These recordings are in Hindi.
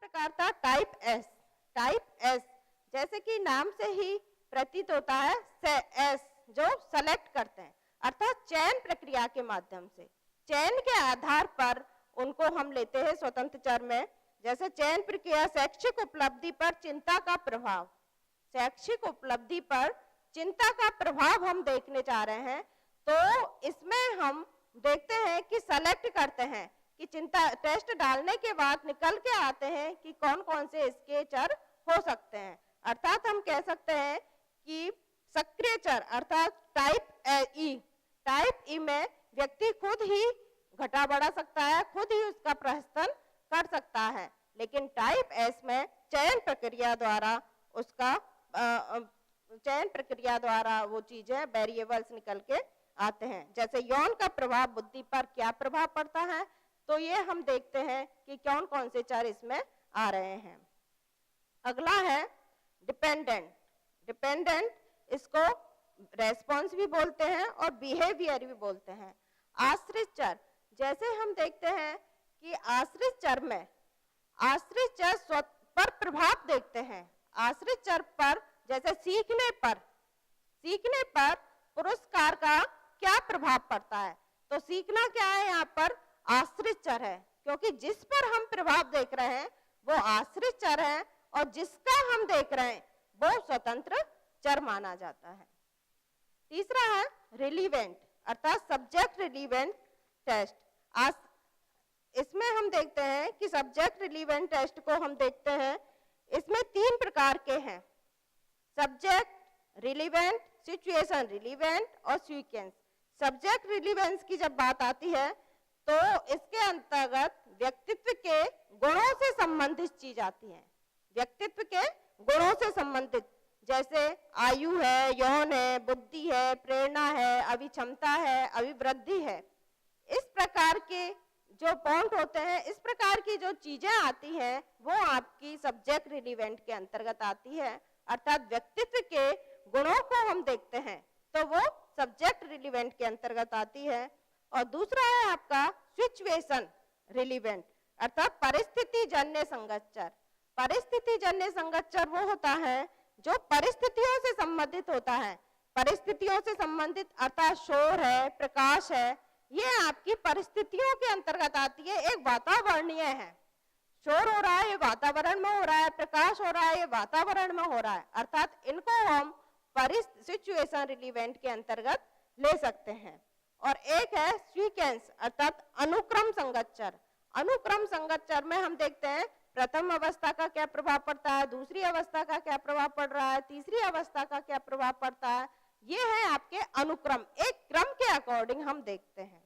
प्रकार था टाइप एस। टाइप एस जैसे कि नाम से ही प्रतीत होता है, से एस जो सेलेक्ट करते हैं, अर्थात चयन प्रक्रिया के माध्यम से, चयन के आधार पर उनको हम लेते हैं स्वतंत्र चर में। जैसे चयन प्रक्रिया शैक्षिक उपलब्धि पर चिंता का प्रभाव, शैक्षिक उपलब्धि पर चिंता का प्रभाव हम देखने जा रहे हैं। तो इसमें हम देखते हैं कि सेलेक्ट करते हैं कि चिंता, टेस्ट डालने के बाद निकल के आते हैं कि कौन कौन से इसके चर हो सकते हैं। अर्थात हम कह सकते हैं कि सक्रिय चर अर्थात टाइप ई, टाइप ई में व्यक्ति खुद ही घटा बढ़ा सकता है, खुद ही उसका प्रस्थान कर सकता है, लेकिन टाइप एस में चयन प्रक्रिया द्वारा उसका चयन प्रक्रिया द्वारा वो चीजें वेरिएबल्स निकल के आते हैं। जैसे यौन का प्रभाव बुद्धि पर क्या प्रभाव पड़ता है, तो ये हम देखते हैं कि कौन कौन से चर इसमें आ रहे हैं। अगला है डिपेंडेंट। डिपेंडेंट इसको रेस्पॉन्स भी बोलते हैं और बिहेवियर भी बोलते हैं। आश्रित चर, जैसे हम देखते हैं कि आश्रित चर में आश्रित चर पर प्रभाव देखते हैं। आश्रित चर पर जैसे सीखने पर पुरस्कार का क्या प्रभाव पड़ता है, तो सीखना क्या है, यहाँ पर आश्रित चर है, क्योंकि जिस पर हम प्रभाव देख रहे हैं वो आश्रित चर है और जिसका हम देख रहे हैं वो स्वतंत्र चर माना जाता है। तीसरा है रिलीवेंट अर्थात सब्जेक्ट रिलीवेंट टेस्ट। इसमें हम देखते हैं कि सब्जेक्ट रिलीवेंट टेस्ट को हम देखते हैं, इसमें 3 प्रकार के हैं, सब्जेक्ट रिलीवेंट, सिचुएशन रिलीवेंट और सीक्वेंस। सब्जेक्ट रिलीवेंस की जब बात आती है तो इसके अंतर्गत व्यक्तित्व के गुणों से संबंधित चीज आती है, व्यक्तित्व के गुणों से संबंधित, जैसे आयु है, यौन है, बुद्धि है, प्रेरणा है, अभिक्षमता है, अभिवृद्धि है। इस प्रकार के जो पॉइंट होते हैं, इस प्रकार की जो चीजें आती हैं वो आपकी सब्जेक्ट रिलीवेंट के अंतर्गत आती है, अर्थात व्यक्तित्व के गुणों को हम देखते हैं तो वो सब्जेक्ट रिलीवेंट के अंतर्गत आती है। और दूसरा है आपका सिचुएशन रिलीवेंट अर्थात परिस्थिति जन्य संगत चर। परिस्थिति जन्य संगत चर वो होता है जो परिस्थितियों से संबंधित होता है। परिस्थितियों से संबंधित अर्थात शोर है, प्रकाश है, ये आपकी परिस्थितियों के अंतर्गत आती है, एक वातावरणीय है। शोर हो रहा है ये वातावरण में हो रहा है, प्रकाश हो रहा है ये वातावरण में हो रहा है, अर्थात इनको हम सिचुएशन रिलीवेंट के अंतर्गत ले सकते हैं। और एक है सीक्वेंस अर्थात अनुक्रम संगत चर। अनुक्रम संगत चर में हम देखते हैं प्रथम अवस्था का क्या प्रभाव पड़ता है, दूसरी अवस्था का क्या प्रभाव पड़ रहा है, तीसरी अवस्था का क्या प्रभाव पड़ता है, ये है आपके अनुक्रम, एक क्रम के अकॉर्डिंग हम देखते हैं।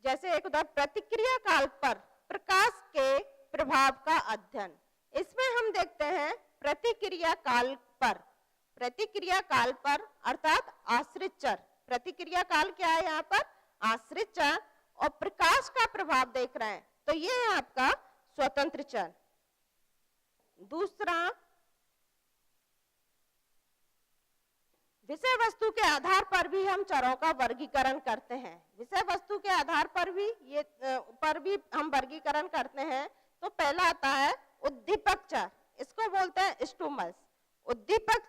जैसे एक उदाहरण प्रतिक्रिया काल पर प्रकाश के प्रभाव का अध्ययन। इसमें हम देखते हैं प्रतिक्रिया काल पर अर्थात आश्रित चर। प्रतिक्रिया काल क्या है, यहाँ पर आश्रित चर और प्रकाश का प्रभाव देख रहे हैं तो ये है आपका स्वतंत्र चर। दूसरा विषय वस्तु के आधार पर भी हम चरों का वर्गीकरण करते हैं। विषय वस्तु के आधार पर भी हम वर्गीकरण करते हैं। तो पहला आता है उद्दीपक चर, इसको बोलते हैं स्टूमस। उद्दीपक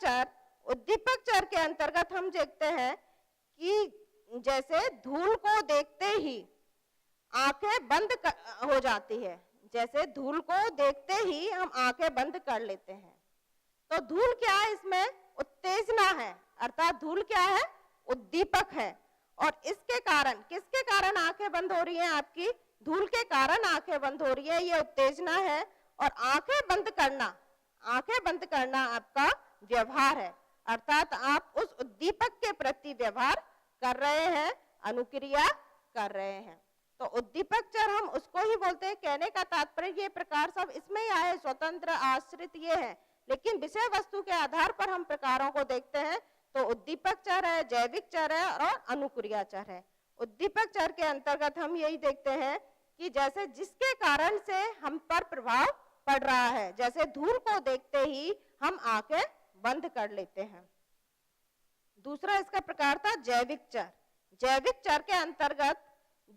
चर के अंतर्गत हम देखते हैं कि जैसे धूल को देखते ही आंखें बंद हो जाती है, जैसे धूल को देखते ही हम आंखें बंद कर लेते हैं। तो धूल क्या है, इसमें उत्तेजना है, अर्थात धूल क्या है, उद्दीपक है। और इसके कारण, किसके कारण आंखें बंद हो रही हैं, आपकी धूल के कारण आंखें बंद हो रही है, ये उत्तेजना है। और आंखें बंद करना आपका व्यवहार है, अर्थात आप उस उद्दीपक के प्रति व्यवहार कर रहे हैं, अनुक्रिया कर रहे हैं। तो उद्दीपक चर हम उसको ही बोलते हैं। कहने का तात्पर्य ये प्रकार सब इसमें ही आए, स्वतंत्र, आश्रित ये है, लेकिन विषय वस्तु के आधार पर हम प्रकारों को देखते हैं। तो उद्दीपक चर है, जैविक चर है और अनुक्रिया चर है। उद्दीपक चर के अंतर्गत हम यही देखते हैं कि जैसे जिसके कारण से हम पर प्रभाव पड़ रहा है, जैसे धूल को देखते ही हम आंखें बंद कर लेते हैं। दूसरा इसका प्रकार था जैविक चर। जैविक चर के अंतर्गत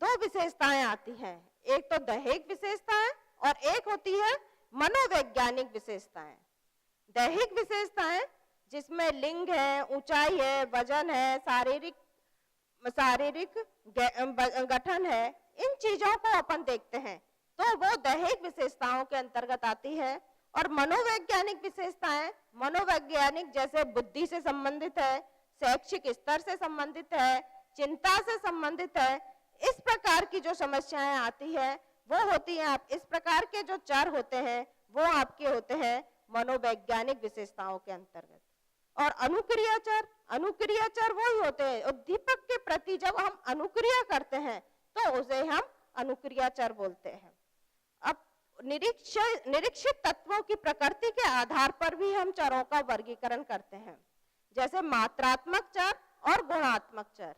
2 विशेषताएं आती हैं। एक तो दैहिक विशेषताएं और एक होती है मनोवैज्ञानिक विशेषताएं। दैहिक विशेषताएं जिसमें लिंग है, ऊंचाई है, वजन है, शारीरिक गठन है, इन चीजों को अपन देखते हैं तो वो दैहिक विशेषताओं के अंतर्गत आती है। और मनोवैज्ञानिक विशेषताएं, मनोवैज्ञानिक जैसे बुद्धि से संबंधित है, शैक्षिक स्तर से संबंधित है, चिंता से संबंधित है, इस प्रकार की जो समस्याएं आती है वो होती है। आप इस प्रकार के जो चर होते हैं वो आपके होते हैं मनोवैज्ञानिक विशेषताओं के अंतर्गत। और अनुक्रिया चर वही होते हैं, उद्दीपक के प्रति जब हम अनुक्रिया करते हैं तो उसे हम अनुक्रिया चर बोलते हैं। अब निरीक्षित तत्वों की प्रकृति के आधार पर भी हम चरों का वर्गीकरण करते हैं, जैसे मात्रात्मक चर और गुणात्मक चर।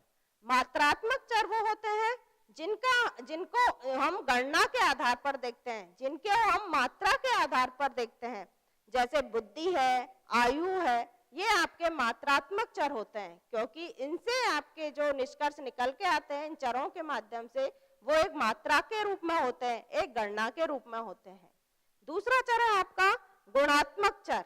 मात्रात्मक चर वो होते हैं जिनको हम गणना के आधार पर देखते हैं, जिनके हम मात्रा के आधार पर देखते हैं, जैसे बुद्धि है, आयु है, ये आपके मात्रात्मक चर होते हैं, क्योंकि इनसे आपके जो निष्कर्ष निकल के आते हैं इन चरों के माध्यम से, वो एक मात्रा के रूप में होते हैं, एक गणना के रूप में होते हैं। दूसरा चर है आपका गुणात्मक चर।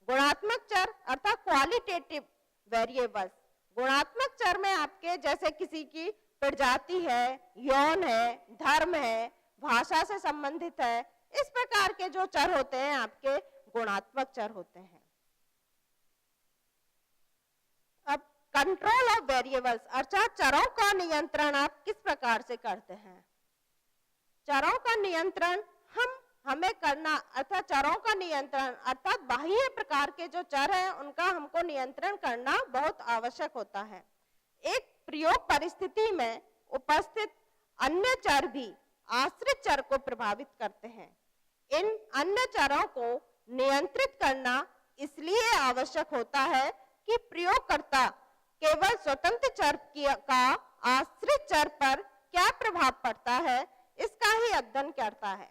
गुणात्मक चर अर्थात क्वालिटेटिव वेरिएबल्स। गुणात्मक चर में आपके जैसे किसी की प्रजाति है, यौन है, धर्म है, भाषा से संबंधित है, इस प्रकार के जो चर होते हैं आपके गुणात्मक चर होते हैं। अब कंट्रोल ऑफ वेरिएबल्स अर्थात चरों का नियंत्रण आप किस प्रकार से करते हैं। चरों का नियंत्रण हमें करना अर्थात चरों का नियंत्रण अर्थात बाह्य प्रकार के जो चर हैं उनका हमको नियंत्रण करना बहुत आवश्यक होता है। एक प्रयोग परिस्थिति में उपस्थित अन्य चर भी आश्रित चर को प्रभावित करते हैं। इन अन्य चरों को नियंत्रित करना इसलिए आवश्यक होता है कि प्रयोगकर्ता केवल स्वतंत्र चर का आश्रित चर पर क्या प्रभाव पड़ता है इसका ही अध्ययन करता है।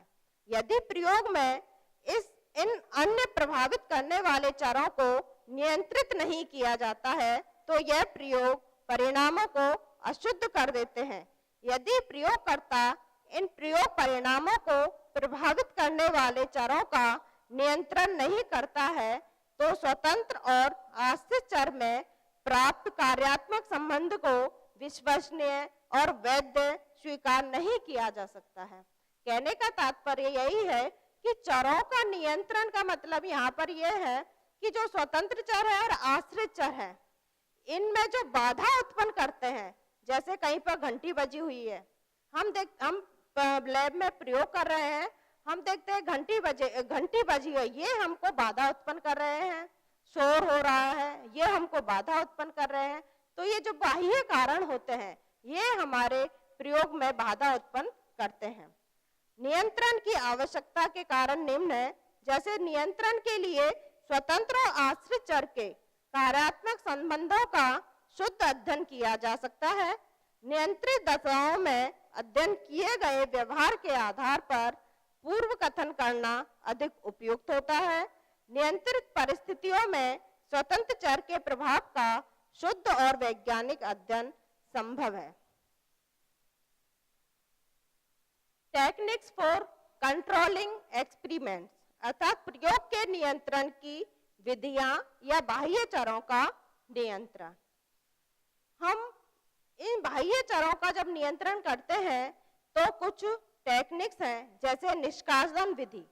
यदि प्रयोग में इन अन्य प्रभावित करने वाले चरों को नियंत्रित नहीं किया जाता है तो यह प्रयोग परिणामों को अशुद्ध कर देते हैं। यदि प्रयोगकर्ता इन प्रयोग परिणामों को प्रभावित करने वाले चरों का नियंत्रण नहीं करता है तो स्वतंत्र और आश्रित चर में प्राप्त कार्यात्मक संबंध को विश्वसनीय और वैध स्वीकार नहीं किया जा सकता है। कहने का तात्पर्य यही है कि चरों का नियंत्रण का मतलब यहाँ पर यह है कि जो स्वतंत्र चर है और आश्रित चर है इनमें जो बाधा उत्पन्न करते हैं, जैसे कहीं पर घंटी बजी हुई है, हम लैब में प्रयोग कर रहे हैं, हम देखते हैं घंटी बजी है, ये हमको बाधा उत्पन्न कर रहे हैं, शोर हो रहा है, ये हमको बाधा उत्पन्न कर रहे हैं। तो ये जो बाह्य कारण होते हैं ये हमारे प्रयोग में बाधा उत्पन्न करते हैं। नियंत्रण की आवश्यकता के कारण निम्न है, जैसे नियंत्रण के लिए स्वतंत्र और आश्रित चर के कार्यात्मक संबंधों का शुद्ध अध्ययन किया जा सकता है। नियंत्रित दशाओं में अध्ययन किए गए व्यवहार के आधार पर पूर्व कथन करना अधिक उपयुक्त होता है। नियंत्रित परिस्थितियों में स्वतंत्र चर के प्रभाव का शुद्ध और वैज्ञानिक अध्ययन संभव है। टेक्निक्स फॉर कंट्रोलिंग एक्सपेरिमेंट्स अर्थात प्रयोग के नियंत्रण की विधियां या बाह्य चरों का नियंत्रण। हम इन बाह्य चरों का जब नियंत्रण करते हैं तो कुछ टेक्निक्स हैं, जैसे निष्कासन विधि,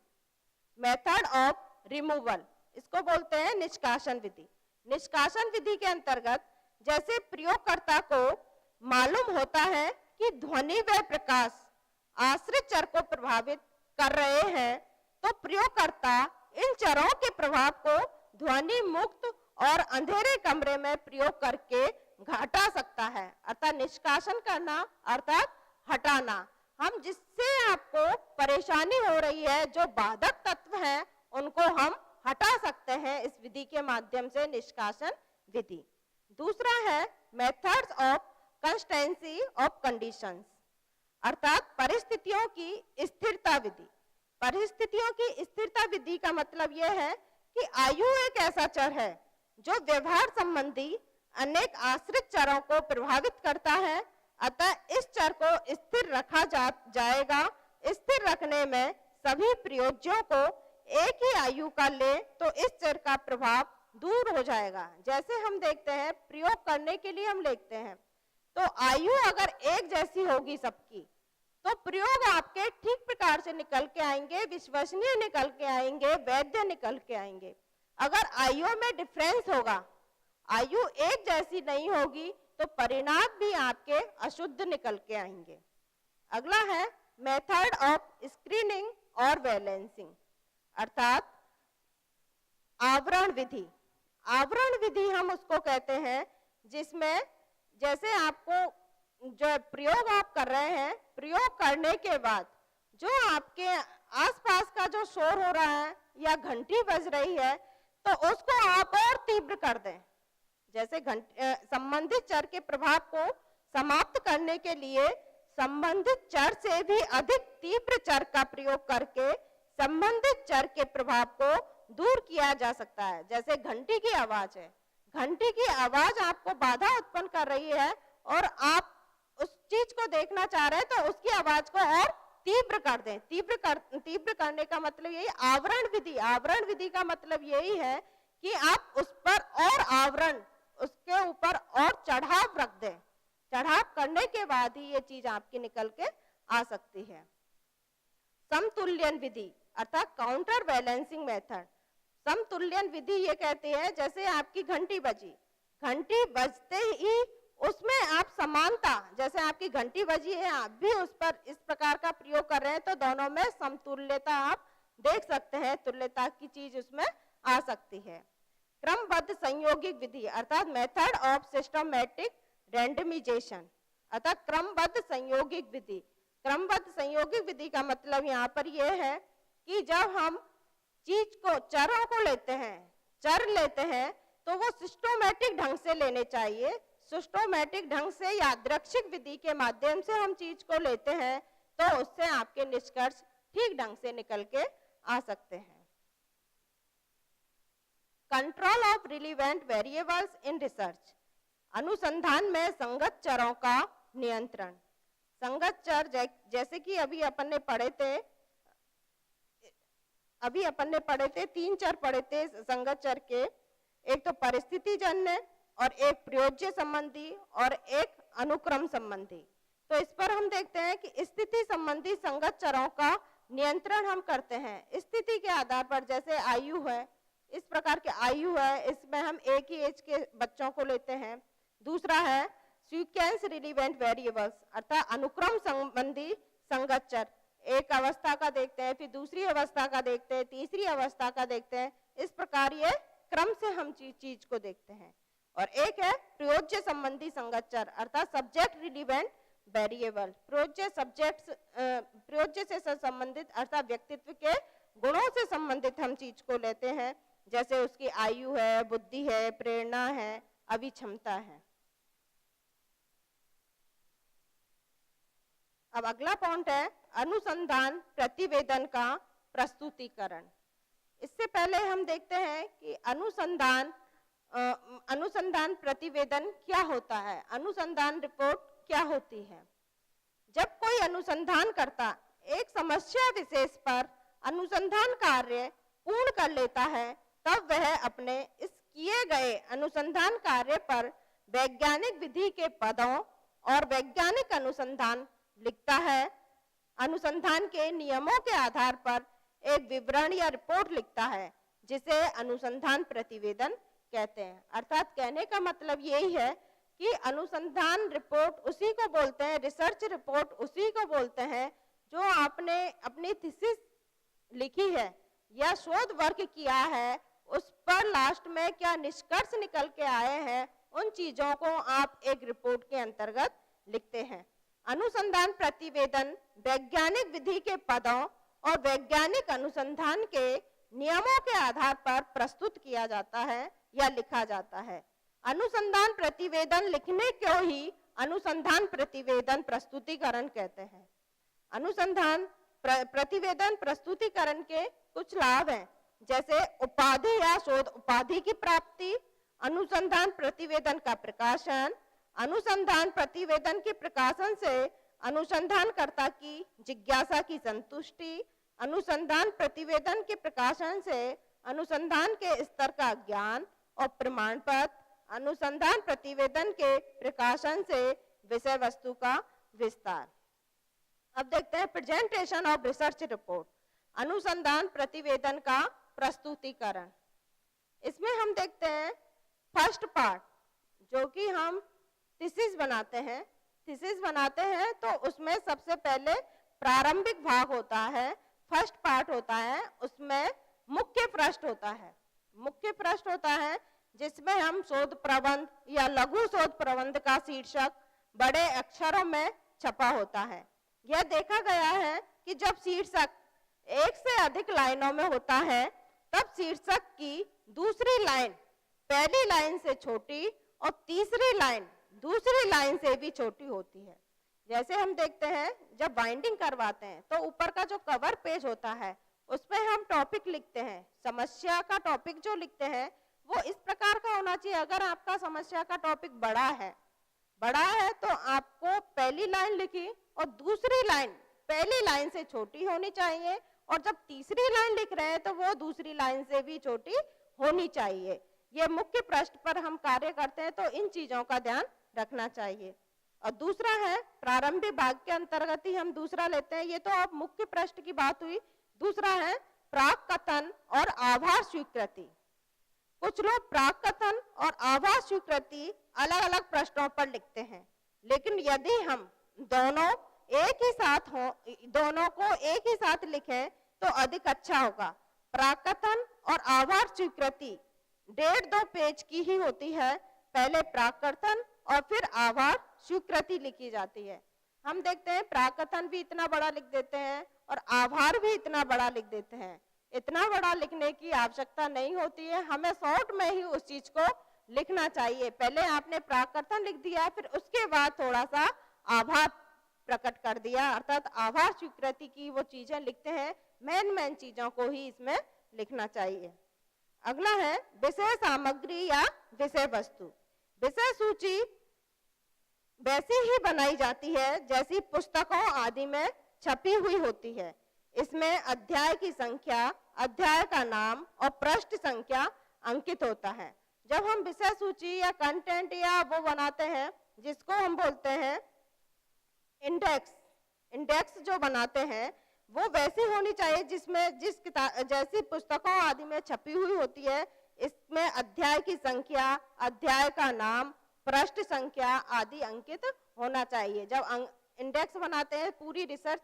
मेथड ऑफ रिमूवल, इसको बोलते हैं निष्कासन विधि। निष्कासन विधि के अंतर्गत जैसे प्रयोगकर्ता को मालूम होता है कि ध्वनि व प्रकाश आश्रित चर को प्रभावित कर रहे हैं तो प्रयोगकर्ता इन चरों के प्रभाव को ध्वनि मुक्त और अंधेरे कमरे में प्रयोग करके घटा सकता है। अर्थात निष्कासन करना अर्थात हटाना। हम जिससे आपको परेशानी हो रही है, जो बाधक तत्व हैं, उनको हम हटा सकते हैं इस विधि के माध्यम से, निष्कासन विधि। दूसरा है methods of consistency of conditions अर्थात परिस्थितियों की स्थिरता विधि। परिस्थितियों की स्थिरता विधि का मतलब यह है कि आयु एक ऐसा चर है जो व्यवहार संबंधी अनेक आश्रित चरों को प्रभावित करता है। अतः इस चर को स्थिर रखा जाएगा। स्थिर रखने में सभी प्रयोज्यों को एक ही आयु का ले तो इस चर का प्रभाव दूर हो जाएगा। जैसे हम देखते हैं प्रयोग करने के लिए हम लिखते हैं तो आयु अगर एक जैसी होगी सबकी तो प्रयोग आपके ठीक प्रकार से निकल के आएंगे, विश्वसनीय निकल के आएंगे, वैध निकल के आएंगे। अगर आयु में डिफरेंस होगा, आयु एक जैसी नहीं होगी तो परिणाम भी आपके अशुद्ध निकल के आएंगे। अगला है मेथड ऑफ स्क्रीनिंग और बैलेंसिंग अर्थात आवरण विधि। आवरण विधि हम उसको कहते हैं जिसमें जैसे आपको जो प्रयोग आप कर रहे हैं, प्रयोग करने के बाद जो आपके आसपास का जो शोर हो रहा है या घंटी बज रही है तो उसको आप और तीव्र कर दें। जैसे संबंधित चर के प्रभाव को समाप्त करने के लिए संबंधित चर से भी अधिक तीव्र चर का प्रयोग करके संबंधित चर के प्रभाव को दूर किया जा सकता है। जैसे घंटी की आवाज है, घंटी की आवाज आपको बाधा उत्पन्न कर रही है और आप उस चीज को देखना चाह रहे हैं तो उसकी आवाज को और तीव्र कर दें। तीव्र करने का मतलब यही आवरण विधि। आवरण विधि का मतलब यही है कि आप उस पर और आवरण, उसके ऊपर और चढ़ाव रख दें। चढ़ाव करने के बाद ही ये चीज आपकी निकल के आ सकती है। समतुल्यन विधि अर्थात काउंटर बैलेंसिंग मेथड। समतुल्यन विधि ये कहती है जैसे आपकी घंटी बजी, घंटी बजते ही उसमें आप समानता, जैसे आपकी घंटी बजी है आप भी उस पर इस प्रकार का प्रयोग कर रहे हैं तो दोनों में समतुल्यता आप देख सकते हैं, तुल्यता की चीज उसमें आ सकती है। क्रमबद्ध संयोगिक विधि अर्थात मेथड ऑफ सिस्टमैटिक रैंडमाइजेशन अर्थात क्रमबद्ध संयोगिक विधि। क्रमबद्ध संयोगिक विधि का मतलब यहाँ पर यह है कि जब हम चीज को, चरों को लेते हैं, चर लेते हैं तो वो सिस्टमैटिक ढंग से लेने चाहिए। सिस्टमैटिक ढंग से यादृच्छिक विधि के माध्यम से हम चीज को लेते हैं तो उससे आपके निष्कर्ष ठीक ढंग से निकल के आ सकते हैं। Control of relevant variables in research अनुसंधान में संगत चरों का नियंत्रण। संगत चर जैसे कि अभी अपन ने पढ़े थे 3 चर पढ़े थे संगत चर के, एक तो परिस्थिति जन्य और एक प्रयोज्य संबंधी और एक अनुक्रम संबंधी। तो इस पर हम देखते हैं कि स्थिति संबंधी संगत चरों का नियंत्रण हम करते हैं स्थिति के आधार पर। जैसे आयु है, इस प्रकार के आयु है, इसमें हम एक ही एज के बच्चों को लेते हैं। दूसरा है सीक्वेंस रिलेवेंट वेरिएबल्स अर्थात अनुक्रम संबंधी संगत चर। एक अवस्था का देखते हैं, फिर दूसरी अवस्था का देखते हैं, तीसरी अवस्था का देखते हैं। इस प्रकार ये क्रम से हम चीज को देखते हैं। और एक है प्रयोज्य संबंधी संगत चर अर्थात सब्जेक्ट रिलेवेंट वेरिएबल। प्रयोज्य से संबंधित अर्थात व्यक्तित्व के गुणों से संबंधित हम चीज को लेते हैं। जैसे उसकी आयु है, बुद्धि है, प्रेरणा है, अभिक्षमता है। अब अगला पॉइंट है अनुसंधान प्रतिवेदन का प्रस्तुतिकरण। इससे पहले हम देखते हैं कि अनुसंधान प्रतिवेदन क्या होता है, अनुसंधान रिपोर्ट क्या होती है। जब कोई अनुसंधान करता एक समस्या विशेष पर अनुसंधान कार्य पूर्ण कर लेता है तब वह अपने इस किए गए अनुसंधान कार्य पर वैज्ञानिक विधि के पदों और वैज्ञानिक अनुसंधान लिखता है। अनुसंधान के नियमों के आधार पर एक विवरण या रिपोर्ट लिखता है जिसे अनुसंधान प्रतिवेदन कहते हैं। अर्थात कहने का मतलब यही है कि अनुसंधान रिपोर्ट उसी को बोलते हैं, रिसर्च रिपोर्ट उसी को बोलते हैं जो आपने अपनी थीसिस लिखी है या शोध वर्क किया है, उस पर लास्ट में क्या निष्कर्ष निकल के आए हैं, उन चीजों को आप एक रिपोर्ट के अंतर्गत लिखते हैं। अनुसंधान प्रतिवेदन वैज्ञानिक विधि के पदों और वैज्ञानिक अनुसंधान के नियमों के आधार पर प्रस्तुत किया जाता है या लिखा जाता है। अनुसंधान प्रतिवेदन लिखने को ही अनुसंधान प्रतिवेदन प्रस्तुतिकरण कहते हैं। अनुसंधान प्रतिवेदन प्रस्तुतिकरण के कुछ लाभ हैं, जैसे उपाधि या शोध उपाधि की प्राप्ति, अनुसंधान प्रतिवेदन का प्रकाशन, अनुसंधान प्रतिवेदन के प्रकाशन से अनुसंधानकर्ता की जिज्ञासा की संतुष्टि, अनुसंधान प्रतिवेदन के प्रकाशन से अनुसंधान के स्तर का ज्ञान और प्रमाण पत्र, अनुसंधान प्रतिवेदन के प्रकाशन से विषय वस्तु का विस्तार। अब देखते हैं प्रेजेंटेशन ऑफ रिसर्च रिपोर्ट, अनुसंधान प्रतिवेदन का प्रस्तुतिकरण। इसमें हम देखते हैं फर्स्ट पार्ट, जो कि हम थीसिस बनाते हैं। थीसिस बनाते हैं तो उसमें सबसे पहले प्रारंभिक भाग होता है, फर्स्ट पार्ट होता है, उसमें मुख्य पृष्ठ होता है। मुख्य पृष्ठ होता है जिसमें हम शोध प्रबंध या लघु शोध प्रबंध का शीर्षक बड़े अक्षरों में छपा होता है। यह देखा गया है कि जब शीर्षक एक से अधिक लाइनों में होता है तब शीर्षक की दूसरी लाइन पहली लाइन से छोटी और तीसरी लाइन दूसरी लाइन से भी छोटी होती है। जैसे हम देखते हैं जब बाइंडिंग करवाते हैं तो ऊपर का जो कवर पेज होता है उस पर हम टॉपिक लिखते हैं, समस्या का टॉपिक जो लिखते हैं वो इस प्रकार का होना चाहिए। अगर आपका समस्या का टॉपिक बड़ा है तो आपको पहली लाइन लिखी और दूसरी लाइन पहली लाइन से छोटी होनी चाहिए, और जब तीसरी लाइन लिख रहे हैं तो वो दूसरी लाइन से भी छोटी होनी चाहिए। ये मुख्य पृष्ठ पर हम कार्य करते हैं तो इन चीजों का ध्यान रखना चाहिए। और दूसरा है प्रारंभिक भाग के अंतर्गत ही हम दूसरा लेते हैं, ये तो अब मुख्य पृष्ठ की बात हुई। दूसरा है प्राक कथन और आभार स्वीकृति। कुछ लोग प्राक कथन और आभार स्वीकृति अलग अलग पृष्ठों पर लिखते हैं, लेकिन यदि हम दोनों को एक ही साथ लिखें तो अधिक अच्छा होगा। प्राक कथन और आभार स्वीकृति 1.5-2 पेज की ही होती है। पहले प्राक कथन और फिर आभार स्वीकृति लिखी जाती है। हम देखते हैं प्राक कथन भी इतना बड़ा लिख देते हैं और आभार भी इतना बड़ा लिख देते हैं। इतना बड़ा लिखने की आवश्यकता नहीं होती है, हमें शॉर्ट में ही उस चीज को लिखना चाहिए। पहले आपने प्राक कथन लिख दिया, फिर उसके बाद थोड़ा सा आभार प्रकट कर दिया, अर्थात आभार स्वीकृति की वो चीजें लिखते हैं, मेन चीजों को ही इसमें लिखना चाहिए। अगला है विषय सामग्री या विषय वस्तु। विषय सूची वैसी ही बनाई जाती है जैसी पुस्तकों आदि में छपी हुई होती है। इसमें अध्याय की संख्या, अध्याय का नाम और पृष्ठ संख्या अंकित होता है। जब हम विषय सूची या कंटेंट या वो बनाते हैं जिसको हम बोलते हैं इंडेक्स जो बनाते हैं वो वैसी होनी चाहिए जिसमें जैसी पुस्तकों आदि में छपी हुई होती है। इसमें अध्याय की संख्या, अध्याय का नाम, पृष्ठ संख्या आदि अंकित होना चाहिए। जब इंडेक्स बनाते हैं, पूरी रिसर्च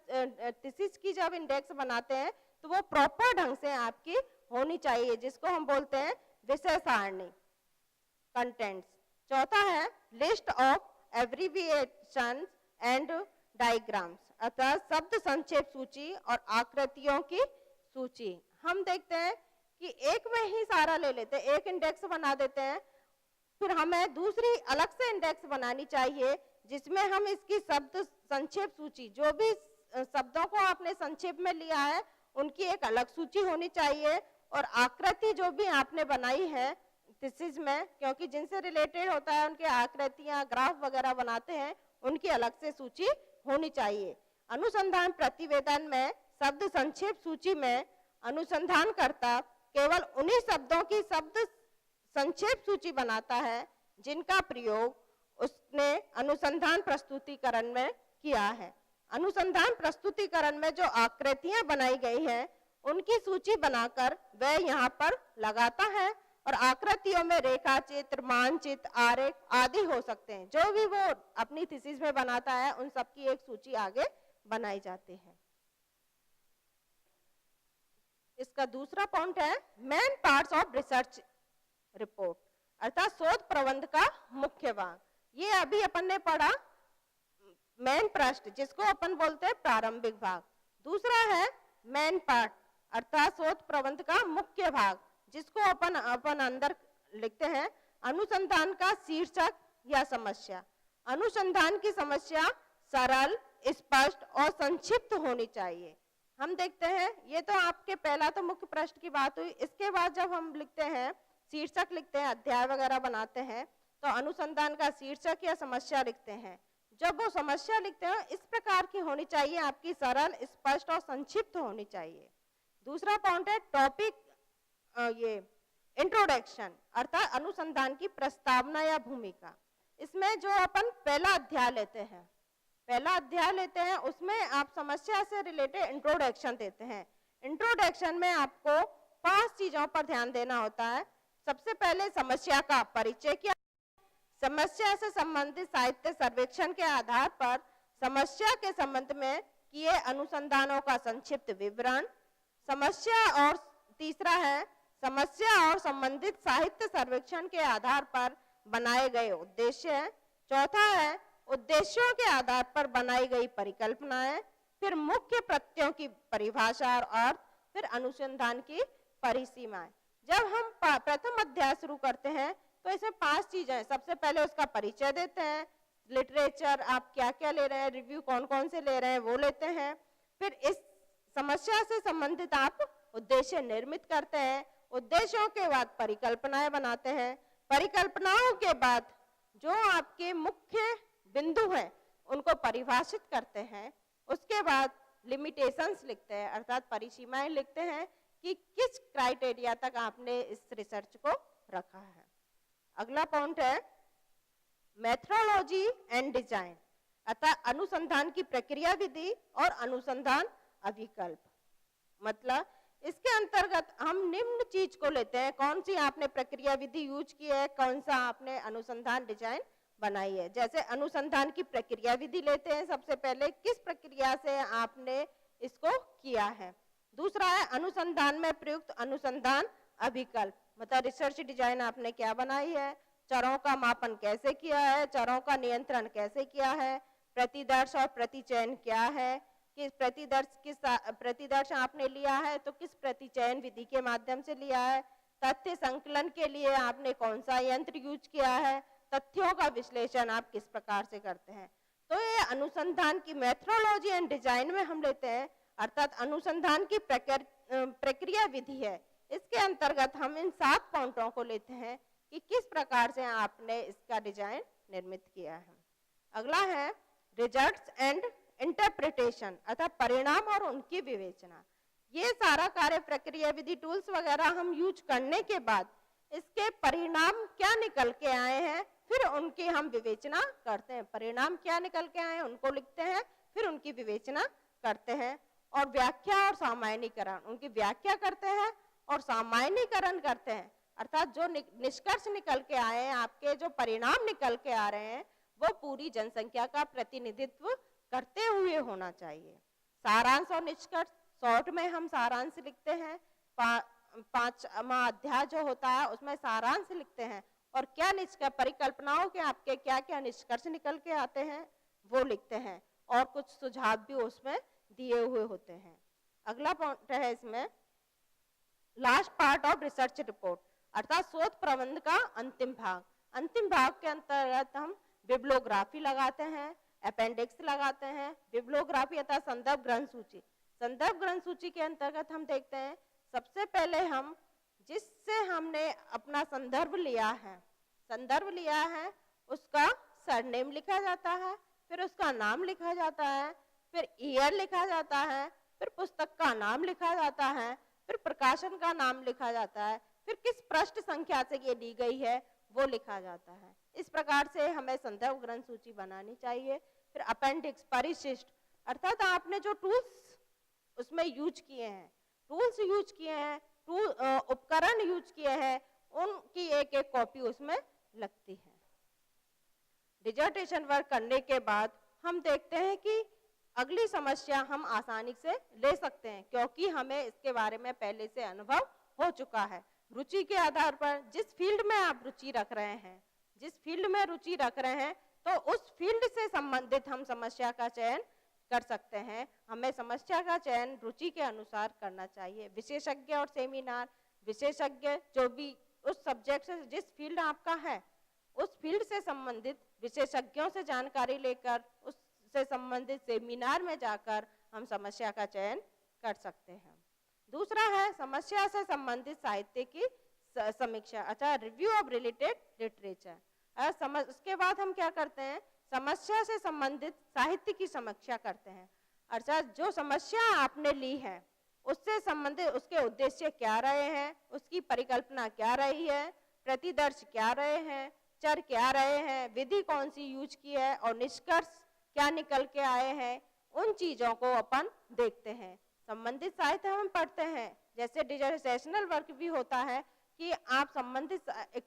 थीसिस की जब इंडेक्स बनाते हैं तो वो प्रॉपर ढंग से आपकी होनी चाहिए, जिसको हम बोलते हैं विषय सारणी, कंटेंट्स। चौथा है list of abbreviations and diagrams, अर्थात शब्द संक्षेप सूची और आकृतियों की सूची। हम देखते हैं कि एक में ही सारा ले लेते हैं, एक इंडेक्स बना देते हैं, फिर हमें दूसरी अलग से इंडेक्स बनानी चाहिए जिसमें हम इसकी शब्द संक्षेप सूची, जो भी शब्दों को आपने संक्षेप में लिया है उनकी एक अलग सूची होनी चाहिए, और आकृति जो भी आपने बनाई है थीसिस में, क्योंकि जिनसे रिलेटेड होता है उनके आकृतियां, ग्राफ वगैरह बनाते हैं, उनकी अलग से सूची होनी चाहिए। अनुसंधान प्रतिवेदन में शब्द संक्षेप सूची में अनुसंधानकर्ता केवल उन्हीं शब्दों की शब्द संक्षेप सूची बनाता है जिनका प्रयोग उसने अनुसंधान प्रस्तुतिकरण में किया है। अनुसंधान प्रस्तुतिकरण में जो आकृतियां बनाई गई हैं उनकी सूची बनाकर वह यहाँ पर लगाता है, और आकृतियों में रेखा चित्र, मानचित्र, आरेख आदि हो सकते हैं। जो भी वो अपनी थीसिस में बनाता है उन सबकी एक सूची आगे बनाई जाती है। इसका दूसरा पॉइंट है main parts of research report, अर्थात शोध प्रबंध का मुख्य भाग। ये अभी अपन ने पढ़ा मेन पृष्ठ, जिसको अपन बोलते हैं प्रारंभिक भाग। दूसरा है मेन पार्ट, अर्थात शोध प्रबंध का मुख्य भाग, जिसको अपन अंदर लिखते हैं अनुसंधान का शीर्षक या समस्या। अनुसंधान की समस्या सरल, स्पष्ट और संक्षिप्त होनी चाहिए। हम देखते हैं, ये तो आपके पहला तो मुख्य पृष्ठ की बात हुई। इसके बाद जब हम लिखते हैं शीर्षक लिखते हैं, अध्याय वगैरह बनाते हैं, तो अनुसंधान का शीर्षक या समस्या लिखते हैं। जब वो समस्या लिखते हैं इस प्रकार की होनी चाहिए, आपकी सरल, स्पष्ट और संक्षिप्त होनी चाहिए। दूसरा पॉइंट है टॉपिक, ये इंट्रोडक्शन अर्थात अनुसंधान की प्रस्तावना या भूमिका। इसमें जो अपन पहला अध्याय लेते हैं उसमें आप समस्या से रिलेटेड इंट्रोडक्शन देते हैं। इंट्रोडक्शन में आपको 5 चीजों पर ध्यान देना होता है। सबसे पहले समस्या का परिचय क्या, समस्या से संबंधित साहित्य सर्वेक्षण के आधार पर समस्या के संबंध में किए अनुसंधानों का संक्षिप्त विवरण, समस्या, और तीसरा है समस्या और संबंधित साहित्य सर्वेक्षण के आधार पर बनाए गए उद्देश्य, चौथा है उद्देश्यों के आधार पर बनाई गई परिकल्पनाएं, फिर मुख्य प्रत्ययों की परिभाषा और अर्थ, फिर अनुसंधान की परिसीमाएं। जब हम प्रथम अध्याय शुरू करते हैं तो इसमें 5 चीजें हैं। सबसे पहले उसका परिचय देते हैं, लिटरेचर आप क्या क्या ले रहे हैं, रिव्यू कौन कौन से ले रहे हैं वो लेते हैं। फिर इस समस्या से संबंधित आप उद्देश्य निर्मित करते हैं, उद्देश्यों के बाद परिकल्पनाएं बनाते हैं, परिकल्पनाओं के बाद जो आपके मुख्य बिंदु हैं उनको परिभाषित करते हैं, उसके बाद लिमिटेशंस लिखते हैं अर्थात परिसीमाएं लिखते हैं कि किस क्राइटेरिया तक आपने इस रिसर्च को रखा है। अगला पॉइंट है मेथोडोलॉजी एंड डिजाइन अर्थात अनुसंधान की प्रक्रिया विधि और अनुसंधान अभिकल्प। मतलब इसके अंतर्गत हम निम्न चीज को लेते हैं, कौन सी आपने प्रक्रिया विधि यूज की है, कौन सा आपने अनुसंधान डिजाइन बनाई है। जैसे अनुसंधान की प्रक्रिया विधि लेते हैं, सबसे पहले किस प्रक्रिया से आपने इसको किया है। दूसरा है अनुसंधान में प्रयुक्त अनुसंधान अभिकल्प, मतलब रिसर्च डिजाइन आपने क्या बनाई है, चरों का मापन कैसे किया है, चरों का नियंत्रण कैसे किया है, प्रतिदर्श और प्रतिचयन क्या है, किस प्रतिदर्श आपने लिया है तो किस प्रतिचयन विधि के माध्यम से लिया है, तथ्य संकलन के लिए आपने कौन सा यंत्र यूज किया है, तथ्यों का विश्लेषण आप किस प्रकार से करते हैं। तो ये अनुसंधान की मेथोडोलॉजी एंड डिजाइन में हम लेते हैं अर्थात अनुसंधान की प्रक्रिया विधि है। इसके अंतर्गत हम इन 7 पॉइंटों को लेते हैं कि किस प्रकार से आपने इसका डिजाइन निर्मित किया है। अगला है रिजल्ट्स एंड इंटरप्रिटेशन अर्थात परिणाम और उनकी विवेचना। ये सारा कार्य प्रक्रिया विधि टूल्स वगैरह हम यूज करने के बाद इसके परिणाम क्या निकल के आए हैं, फिर उनकी हम विवेचना करते हैं। परिणाम क्या निकल के आए हैं उनको लिखते हैं, फिर उनकी विवेचना करते हैं और व्याख्या और सामान्यीकरण, उनकी व्याख्या करते हैं और सामान्यीकरण करते हैं अर्थात जो निष्कर्ष निकल के आए हैं, आपके जो परिणाम निकल के आ रहे हैं वो पूरी जनसंख्या का प्रतिनिधित्व करते हुए होना चाहिए। सारांश और निष्कर्ष, शॉर्ट में हम सारांश लिखते हैं, 5वां अध्याय जो होता है उसमें सारांश लिखते हैं और क्या परिकल्पनाओं के आपके क्या क्या निष्कर्ष निकल के आते हैं वो लिखते हैं और कुछ सुझाव भी उसमें दिए हुए होते हैं। अगला पॉइंट है इसमें last part of research report अर्थात शोध प्रबंध का अंतिम भाग। अंतिम भाग के अंतर्गत हम बिब्लियोग्राफी लगाते हैं, अपेंडिक्स लगाते हैं। बिब्लियोग्राफी अर्थात संदर्भ ग्रंथ सूची। संदर्भ ग्रंथ सूची के अंतर्गत हम देखते हैं सबसे पहले हम जिससे हमने अपना संदर्भ लिया है उसका सरनेम लिखा जाता है, फिर उसका नाम लिखा जाता है, फिर ईयर लिखा जाता है, फिर पुस्तक का नाम लिखा जाता है, फिर प्रकाशन का नाम लिखा जाता है, फिर किस पृष्ठ संख्या से ये ली गई है वो लिखा जाता है। इस प्रकार से हमें संदर्भ ग्रंथ सूची बनानी चाहिए। फिर अपेंडिक्स परिशिष्ट अर्थात आपने जो टूल्स उसमें यूज किए हैं, उपकरण यूज किए हैं, उनकी एक एक कॉपी उसमें लगती है। डिसर्टेशन वर्क करने के बाद हम देखते हैं कि अगली समस्या हम आसानी से ले सकते हैं क्योंकि हमें इसके बारे में पहले से अनुभव हो चुका है। रुचि के आधार पर जिस फील्ड में आप रुचि रख रहे हैं तो उस फील्ड से संबंधित हम समस्या का चयन कर सकते हैं। हमें समस्या का चयन रुचि के अनुसार करना चाहिए। विशेषज्ञ और सेमिनार, विशेषज्ञ जो भी उस सब्जेक्ट से जिस फील्ड आपका है उस फील्ड से संबंधित विशेषज्ञों से जानकारी लेकर उससे संबंधित सेमिनार में जाकर हम समस्या का चयन कर सकते हैं। दूसरा है समस्या से संबंधित साहित्य की समीक्षा, अच्छा रिव्यू ऑफ रिलेटेड लिटरेचर। उसके बाद हम क्या करते हैं, समस्या से संबंधित साहित्य की समीक्षा करते हैं। अर्थात जो समस्या आपने ली है उससे संबंधित उसके उद्देश्य क्या रहे हैं, उसकी परिकल्पना क्या रही है, प्रतिदर्श क्या रहे हैं, चर क्या रहे हैं, विधि कौन सी यूज की है और निष्कर्ष क्या निकल के आए हैं, उन चीजों को अपन देखते हैं। संबंधित साहित्य हम पढ़ते हैं, जैसे डिसर्टेशनल वर्क भी होता है कि आप संबंधित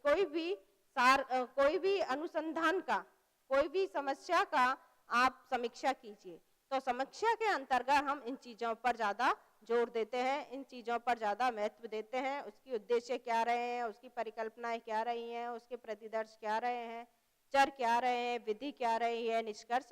कोई भी अनुसंधान का, कोई भी समस्या का आप समीक्षा कीजिए। तो समीक्षा के अंतर्गत हम इन चीजों पर ज्यादा जोर देते हैं, इन चीजों पर ज्यादा महत्व देते हैं। उसकी उद्देश्य क्या रहे हैं, उसकी परिकल्पनाएं क्या रही हैं, उसके प्रतिदर्श क्या रहे हैं, चर क्या रहे हैं, विधि क्या रही है, निष्कर्ष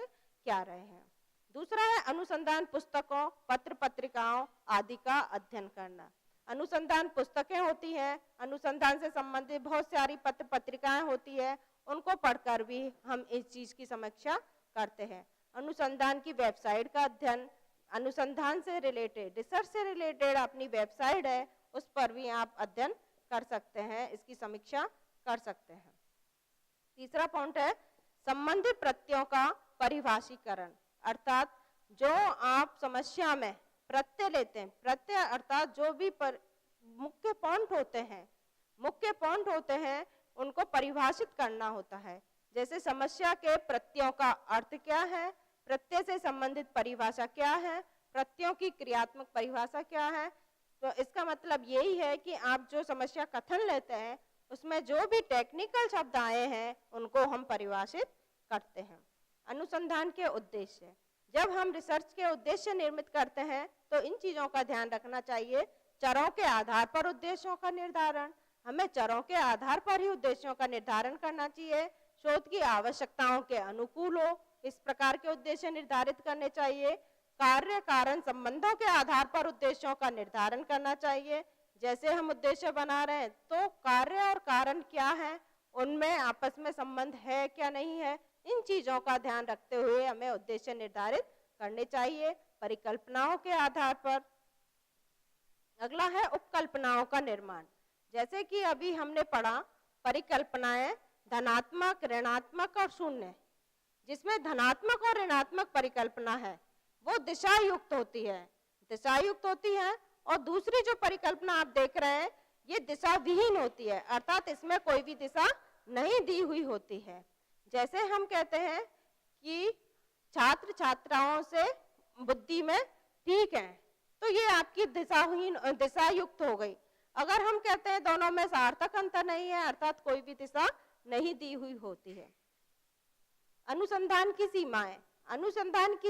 क्या रहे हैं। दूसरा है अनुसंधान पुस्तकों, पत्र पत्रिकाओं आदि का अध्ययन करना। अनुसंधान पुस्तकें होती हैं, अनुसंधान से संबंधित बहुत सारी पत्र पत्रिकाएं होती है, उनको पढ़कर भी हम इस चीज की समीक्षा करते हैं। अनुसंधान की वेबसाइट का अध्ययन, अनुसंधान से रिलेटेड, रिसर्च से रिलेटेड अपनी वेबसाइट है, उस पर भी आप अध्ययन कर सकते हैं, इसकी समीक्षा कर सकते हैं। तीसरा पॉइंट है संबंधित प्रत्ययों का परिभाषीकरण। अर्थात जो आप समस्या में प्रत्यय लेते हैं, प्रत्यय अर्थात जो भी मुख्य पॉइंट होते हैं उनको परिभाषित करना होता है। जैसे समस्या के प्रत्ययों का अर्थ क्या है, प्रत्यय से संबंधित परिभाषा क्या है, प्रत्ययों की क्रियात्मक परिभाषा क्या है। तो इसका मतलब यही है कि आप जो समस्या कथन लेते हैं उसमें जो भी टेक्निकल शब्द आए हैं उनको हम परिभाषित करते हैं। अनुसंधान के उद्देश्य, जब हम रिसर्च के उद्देश्य निर्मित करते हैं तो इन चीजों का ध्यान रखना चाहिए। चरों के आधार पर उद्देश्यों का निर्धारण, हमें चरों के आधार पर ही उद्देश्यों का निर्धारण करना चाहिए। शोध की आवश्यकताओं के अनुकूल हो, इस प्रकार के उद्देश्य निर्धारित करने चाहिए। कार्य कारण संबंधों के आधार पर उद्देश्यों का निर्धारण करना चाहिए। जैसे हम उद्देश्य बना रहे हैं तो कार्य और कारण क्या है, उनमें आपस में संबंध है क्या नहीं है, इन चीजों का ध्यान रखते हुए हमें उद्देश्य निर्धारित करने चाहिए परिकल्पनाओं के आधार पर। अगला है उपकल्पनाओं का निर्माण। जैसे कि अभी हमने पढ़ा परिकल्पनाएं धनात्मक, ऋणात्मक और शून्य। जिसमें धनात्मक और ऋणात्मक परिकल्पना है वो दिशा युक्त होती है और दूसरी जो परिकल्पना आप देख रहे हैं ये दिशा विहीन होती है, अर्थात इसमें कोई भी दिशा नहीं दी हुई होती है। जैसे हम कहते हैं कि छात्र छात्राओं से बुद्धि में ठीक है, तो ये आपकी दिशा युक्त हो गई। अगर हम कहते हैं दोनों में सार्थक अंतर नहीं है, अर्थात कोई भी दिशा नहीं दी हुई होती है। अनुसंधान की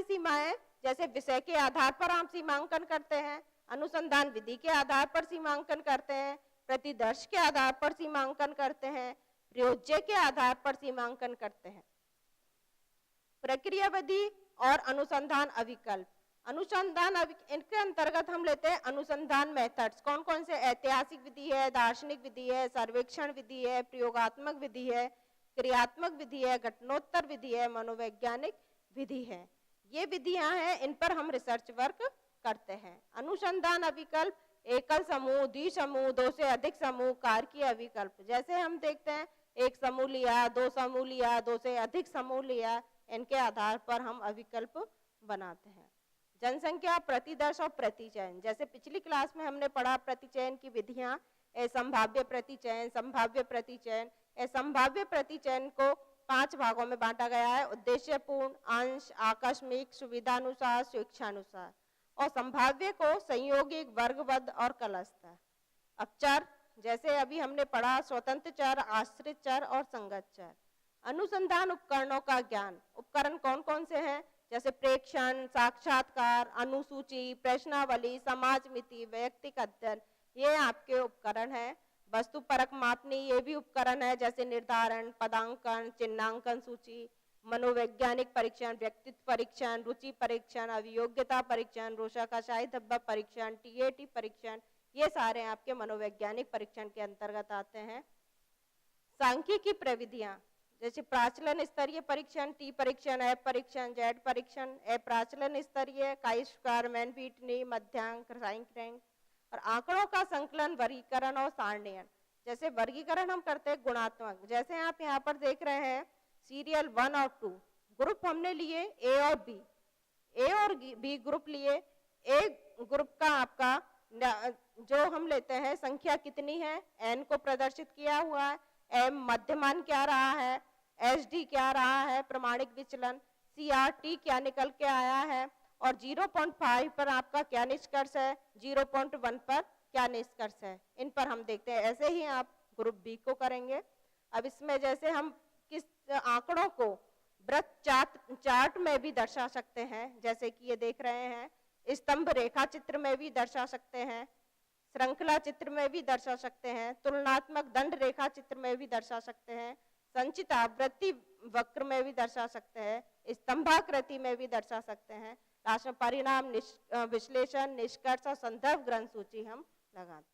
सीमाएं जैसे विषय के आधार पर आप सीमांकन करते हैं, अनुसंधान विधि के आधार पर सीमांकन करते हैं, प्रतिदर्श के आधार पर सीमांकन करते हैं, प्रयोज्य के आधार पर सीमांकन करते हैं। प्रक्रियाविधि और अनुसंधान अभिकल्प। इनके अंतर्गत हम लेते हैं अनुसंधान मेथड्स। कौन कौन से? ऐतिहासिक विधि है, दार्शनिक विधि है, सर्वेक्षण विधि है, प्रयोगात्मक विधि है, क्रियात्मक विधि है, घटनोत्तर विधि है, मनोवैज्ञानिक विधि है। ये विधियां हैं, इन पर हम रिसर्च वर्क करते हैं। अनुसंधान अभिकल्प एकल समूह, द्विसमूह, दो से अधिक समूह, कारकीय अभिकल्प। जैसे हम देखते हैं एक समूह लिया, दो समूह लिया, दो से अधिक समूह लिया, इनके आधार पर हम अभिकल्प बनाते हैं। जनसंख्या, प्रतिदर्श और प्रतिचयन। जैसे पिछली क्लास में हमने पढ़ा प्रतिचयन की विधियां, संभाव्य प्रतिचयन, संभाव्य प्रतिचयन। संभाव्य प्रतिचयन को 5 भागों में बांटा गया है: उद्देश्यपूर्ण, अंश, आकस्मिक, सुविधानुसार, स्वेच्छानुसार। और संभाव्य को संयोगिक, वर्गबद्ध और कलस्थ है। अब चर, जैसे अभी हमने पढ़ा स्वतंत्र चर, आश्रित चर और संगत चर। अनुसंधान उपकरणों का ज्ञान। उपकरण कौन कौन से हैं? जैसे प्रेक्षण, साक्षात्कार, अनुसूची, प्रश्नावली, समाज मिति, वैयक्तिक अध्ययन, ये आपके उपकरण हैं। वस्तुपरक मापनी, ये भी उपकरण है, जैसे निर्धारण, पदांकन, चिन्हांकन सूची, मनोवैज्ञानिक परीक्षण, व्यक्तित्व परीक्षण, रुचि परीक्षण, अभियोग्यता परीक्षण, रोशाकाशाही धब्बा परीक्षण, टीएटी परीक्षण, ये सारे आपके मनोवैज्ञानिक परीक्षण के अंतर्गत आते हैं। सांख्यिकी प्रविधियां, जैसे प्राचलन स्तरीय परीक्षण, टी परीक्षण, एफ परीक्षण, जेड परीक्षण, प्राचलन स्तरीय, काई-स्क्वायर, मैन-व्हिटनी, मध्यांक, रैंक। और आंकड़ों का संकलन, वर्गीकरण और सारणीकरण। जैसे वर्गीकरण हम करते हैं गुणात्मक, जैसे आप यहाँ पर देख रहे हैं सीरियल 1 और 2 ग्रुप हमने लिए ए और बी, ए और बी ग्रुप लिए। ए ग्रुप का आपका जो हम लेते हैं संख्या कितनी है, एन को प्रदर्शित किया हुआ है, एम मध्यमान क्या रहा है, एच डी क्या रहा है प्रमाणिक विचलन, सी आर टी क्या निकल के आया है, और 0.5 पर आपका क्या निष्कर्ष है, 0.1 पर क्या निष्कर्ष है। इन पर हम देखते हैं। ऐसे ही आप ग्रुप बी को करेंगे। अब इसमें जैसे हम किस आंकड़ों को वृत्त चार्ट में भी दर्शा सकते हैं, जैसे कि ये देख रहे हैं, स्तंभ रेखा चित्र में भी दर्शा सकते हैं, श्रृंखला चित्र में भी दर्शा सकते हैं, तुलनात्मक दंड रेखा चित्र में भी दर्शा सकते हैं, संचित आवृत्ति वक्र में भी दर्शा सकते हैं, स्तंभाकृति में भी दर्शा सकते हैं। लास्ट में परिणाम, विश्लेषण, निष्कर्ष और संदर्भ ग्रंथ सूची हम लगाते हैं।